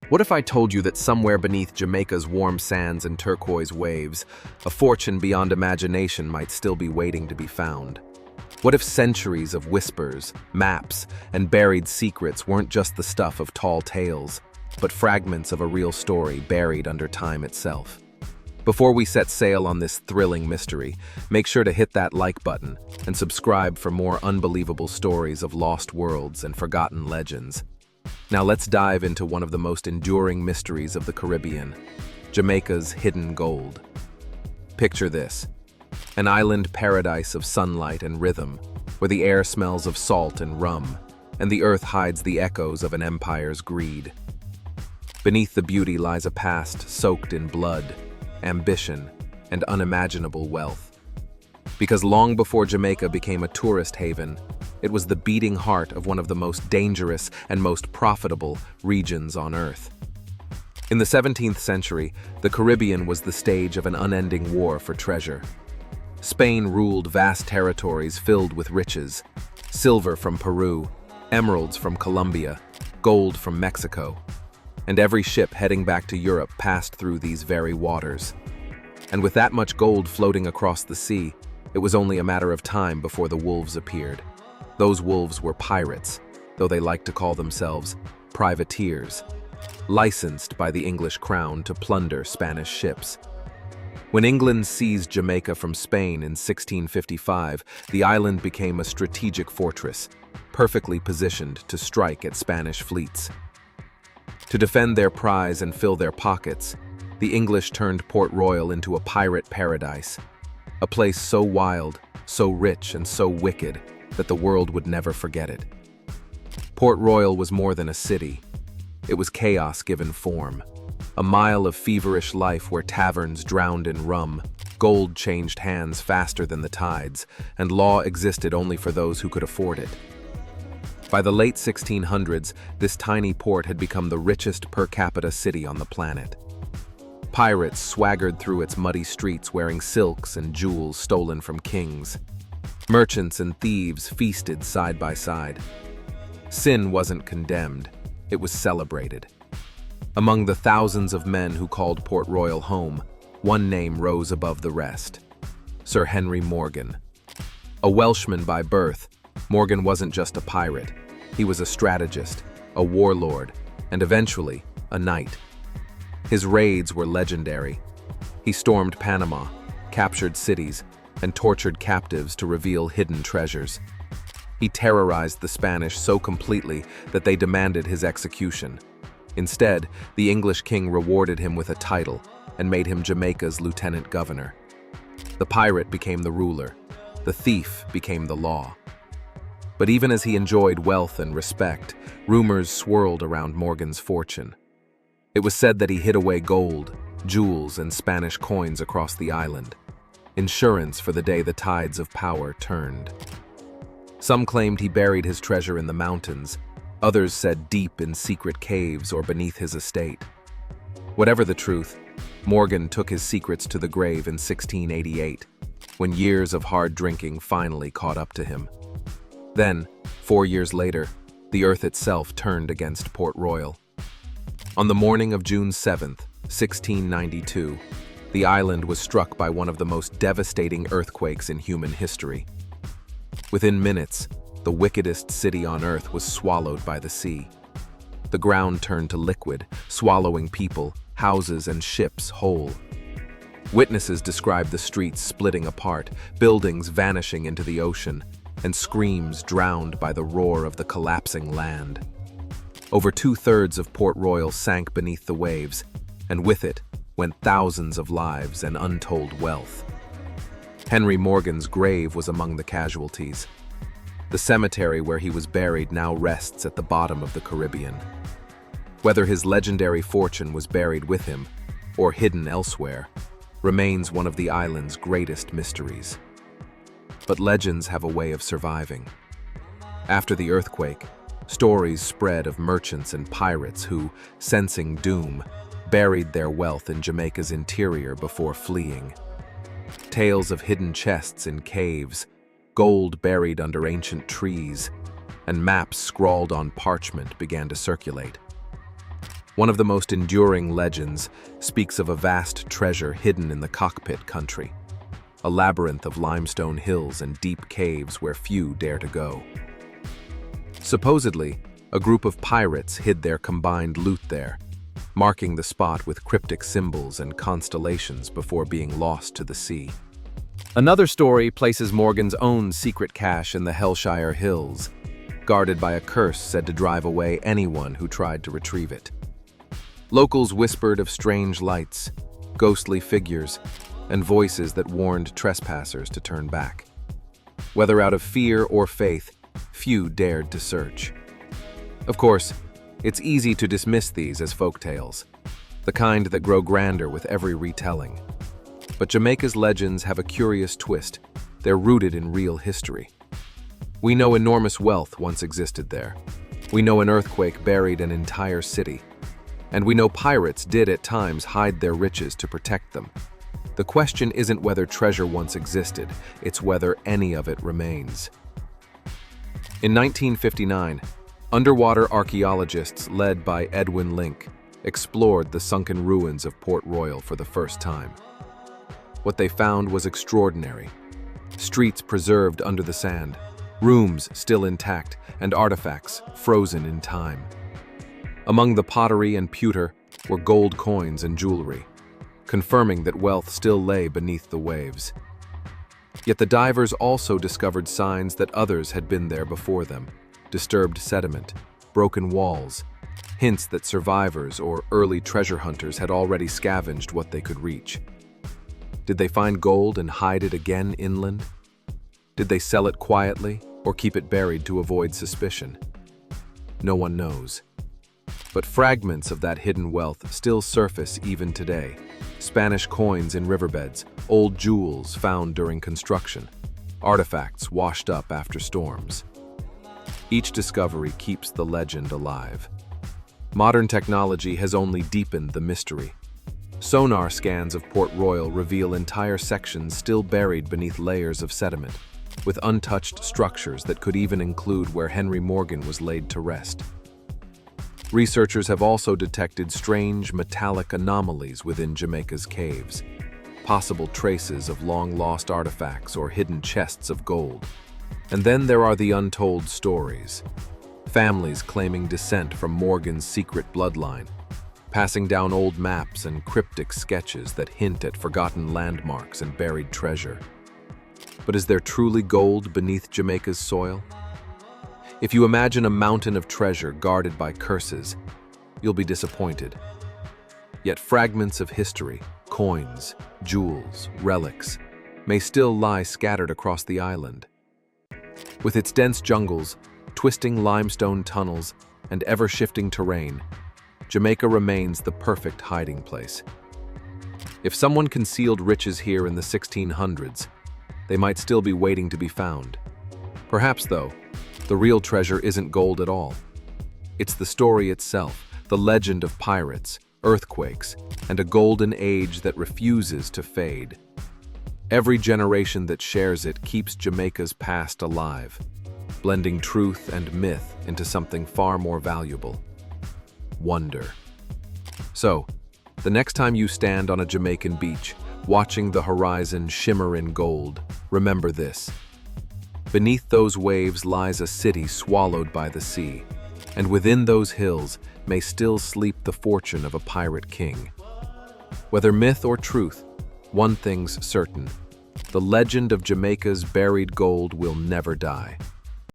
What if I told you that somewhere beneath Jamaica's warm sands and turquoise waves, a fortune beyond imagination might still be waiting to be found? What if centuries of whispers, maps, and buried secrets weren't just the stuff of tall tales, but fragments of a real story buried under time itself? Before we set sail on this thrilling mystery, make sure to hit that like button and subscribe for more unbelievable stories of lost worlds and forgotten legends. Now let's dive into one of the most enduring mysteries of the Caribbean, Jamaica's hidden gold. Picture this: an island paradise of sunlight and rhythm, where the air smells of salt and rum, and the earth hides the echoes of an empire's greed. Beneath the beauty lies a past soaked in blood, ambition, and unimaginable wealth. Because long before Jamaica became a tourist haven, it was the beating heart of one of the most dangerous and most profitable regions on Earth. In the 17th century, the Caribbean was the stage of an unending war for treasure. Spain ruled vast territories filled with riches: silver from Peru, emeralds from Colombia, gold from Mexico. And every ship heading back to Europe passed through these very waters. And with that much gold floating across the sea, it was only a matter of time before the wolves appeared. Those wolves were pirates, though they liked to call themselves privateers, licensed by the English crown to plunder Spanish ships. When England seized Jamaica from Spain in 1655, the island became a strategic fortress, perfectly positioned to strike at Spanish fleets. To defend their prize and fill their pockets, the English turned Port Royal into a pirate paradise, a place so wild, so rich, and so wicked that the world would never forget it. Port Royal was more than a city. It was chaos given form, a mile of feverish life where taverns drowned in rum, gold changed hands faster than the tides, and law existed only for those who could afford it. By the late 1600s, this tiny port had become the richest per capita city on the planet. Pirates swaggered through its muddy streets wearing silks and jewels stolen from kings. Merchants and thieves feasted side by side. Sin wasn't condemned, it was celebrated. Among the thousands of men who called Port Royal home, one name rose above the rest: Sir Henry Morgan. A Welshman by birth, Morgan wasn't just a pirate. He was a strategist, a warlord, and eventually, a knight. His raids were legendary. He stormed Panama, captured cities, and tortured captives to reveal hidden treasures. He terrorized the Spanish so completely that they demanded his execution. Instead, the English king rewarded him with a title and made him Jamaica's lieutenant governor. The pirate became the ruler. The thief became the law. But even as he enjoyed wealth and respect, rumors swirled around Morgan's fortune. It was said that he hid away gold, jewels, and Spanish coins across the island, insurance for the day the tides of power turned. Some claimed he buried his treasure in the mountains, others said deep in secret caves or beneath his estate. Whatever the truth, Morgan took his secrets to the grave in 1688, when years of hard drinking finally caught up to him. Then, 4 years later, the earth itself turned against Port Royal. On the morning of June 7th, 1692, the island was struck by one of the most devastating earthquakes in human history. Within minutes, the wickedest city on earth was swallowed by the sea. The ground turned to liquid, swallowing people, houses, and ships whole. Witnesses described the streets splitting apart, buildings vanishing into the ocean, and screams drowned by the roar of the collapsing land. Over 2/3 of Port Royal sank beneath the waves, and with it went thousands of lives and untold wealth. Henry Morgan's grave was among the casualties. The cemetery where he was buried now rests at the bottom of the Caribbean. Whether his legendary fortune was buried with him or hidden elsewhere remains one of the island's greatest mysteries. But legends have a way of surviving. After the earthquake, stories spread of merchants and pirates who, sensing doom, buried their wealth in Jamaica's interior before fleeing. Tales of hidden chests in caves, gold buried under ancient trees, and maps scrawled on parchment began to circulate. One of the most enduring legends speaks of a vast treasure hidden in the cockpit country, a labyrinth of limestone hills and deep caves where few dare to go. Supposedly, a group of pirates hid their combined loot there, marking the spot with cryptic symbols and constellations before being lost to the sea. Another story places Morgan's own secret cache in the Hellshire Hills, guarded by a curse said to drive away anyone who tried to retrieve it. Locals whispered of strange lights, ghostly figures, and voices that warned trespassers to turn back. Whether out of fear or faith, few dared to search. Of course, it's easy to dismiss these as folktales, the kind that grow grander with every retelling. But Jamaica's legends have a curious twist. They're rooted in real history. We know enormous wealth once existed there. We know an earthquake buried an entire city. And we know pirates did at times hide their riches to protect them. The question isn't whether treasure once existed, it's whether any of it remains. In 1959, underwater archaeologists led by Edwin Link explored the sunken ruins of Port Royal for the first time. What they found was extraordinary. Streets preserved under the sand, rooms still intact, and artifacts frozen in time. Among the pottery and pewter were gold coins and jewelry, confirming that wealth still lay beneath the waves. Yet the divers also discovered signs that others had been there before them: disturbed sediment, broken walls, hints that survivors or early treasure hunters had already scavenged what they could reach. Did they find gold and hide it again inland? Did they sell it quietly or keep it buried to avoid suspicion? No one knows. But fragments of that hidden wealth still surface even today. Spanish coins in riverbeds, old jewels found during construction, artifacts washed up after storms. Each discovery keeps the legend alive. Modern technology has only deepened the mystery. Sonar scans of Port Royal reveal entire sections still buried beneath layers of sediment, with untouched structures that could even include where Henry Morgan was laid to rest. Researchers have also detected strange metallic anomalies within Jamaica's caves, possible traces of long-lost artifacts or hidden chests of gold. And then there are the untold stories. Families claiming descent from Morgan's secret bloodline, passing down old maps and cryptic sketches that hint at forgotten landmarks and buried treasure. But is there truly gold beneath Jamaica's soil? If you imagine a mountain of treasure guarded by curses, you'll be disappointed. Yet fragments of history, coins, jewels, relics, may still lie scattered across the island. With its dense jungles, twisting limestone tunnels, and ever-shifting terrain, Jamaica remains the perfect hiding place. If someone concealed riches here in the 1600s, they might still be waiting to be found. Perhaps, though, the real treasure isn't gold at all. It's the story itself, the legend of pirates, earthquakes, and a golden age that refuses to fade. Every generation that shares it keeps Jamaica's past alive, blending truth and myth into something far more valuable: wonder. So, the next time you stand on a Jamaican beach, watching the horizon shimmer in gold, remember this. Beneath those waves lies a city swallowed by the sea, and within those hills may still sleep the fortune of a pirate king. Whether myth or truth, one thing's certain: the legend of Jamaica's buried gold will never die.